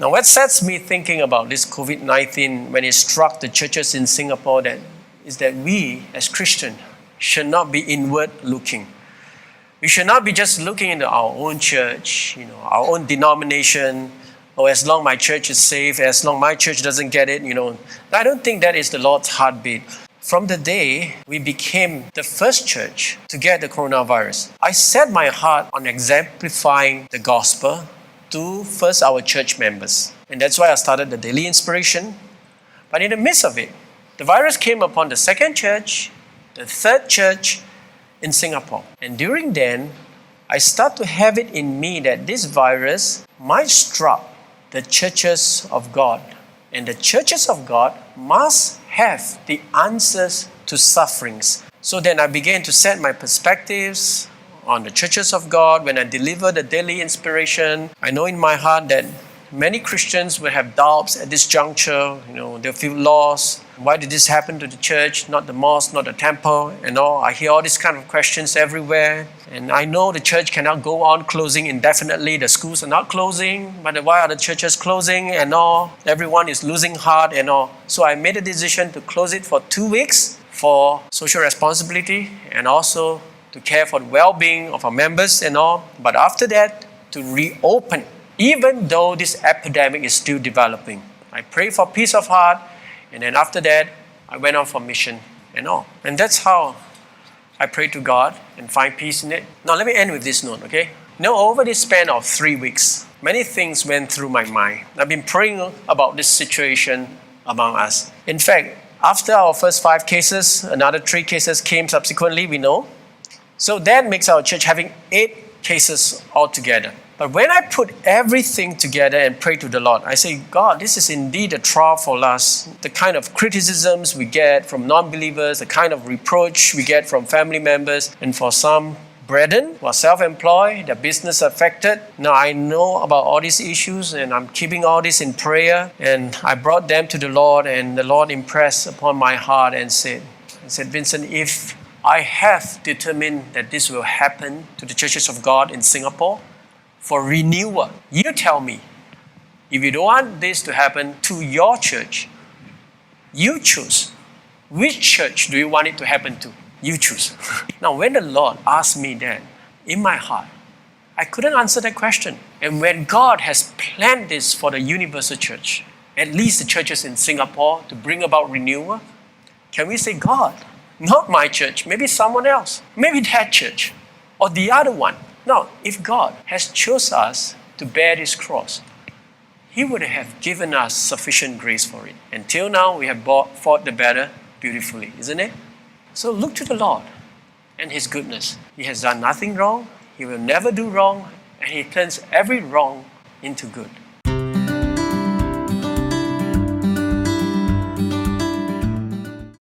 Now, what sets me thinking about this COVID-19 when it struck the churches in Singapore is that we, as Christians, should not be inward looking. We should not be just looking into our own church, our own denomination, or as long my church is safe, as long my church doesn't get it, I don't think that is the Lord's heartbeat. From the day we became the first church to get the coronavirus, I set my heart on exemplifying the gospel to first our church members. And that's why I started the daily inspiration. But in the midst of it, the virus came upon the second church, the third church in Singapore. And during then, I start to have it in me that this virus might struck the churches of God. And the churches of God must have the answers to sufferings. So then I began to set my perspectives on the churches of God. When I deliver the daily inspiration, I know in my heart that many Christians will have doubts at this juncture. They'll feel lost. Why did this happen to the church, not the mosque, not the temple, and all? I hear all these kind of questions everywhere. And I know the church cannot go on closing indefinitely. The schools are not closing, but why are the churches closing and all? Everyone is losing heart and all. So I made a decision to close it for 2 weeks for social responsibility and also to care for the well-being of our members and all. But after that, to reopen, even though this epidemic is still developing. I pray for peace of heart, and then after that, I went on for mission and all. And that's how I pray to God and find peace in it. Now let me end with this note, okay? Over this span of 3 weeks, many things went through my mind. I've been praying about this situation among us. In fact, after our first 5 cases, another 3 cases came subsequently, we know. So that makes our church having 8 cases altogether. But when I put everything together and pray to the Lord, I say, God, this is indeed a trial for us. The kind of criticisms we get from non-believers, the kind of reproach we get from family members, and for some brethren who are self-employed, their business affected. Now I know about all these issues and I'm keeping all this in prayer. And I brought them to the Lord, and the Lord impressed upon my heart and said, Vincent, if I have determined that this will happen to the churches of God in Singapore, for renewal, you tell me, if you don't want this to happen to your church, you choose. Which church do you want it to happen to? You choose. Now, when the Lord asked me that, in my heart, I couldn't answer that question. And when God has planned this for the universal church, at least the churches in Singapore, to bring about renewal, can we say, God, not my church, maybe someone else, maybe that church, or the other one. Now, if God has chosen us to bear this cross, He would have given us sufficient grace for it. Until now, we have fought the battle beautifully, isn't it? So look to the Lord and His goodness. He has done nothing wrong. He will never do wrong. And He turns every wrong into good.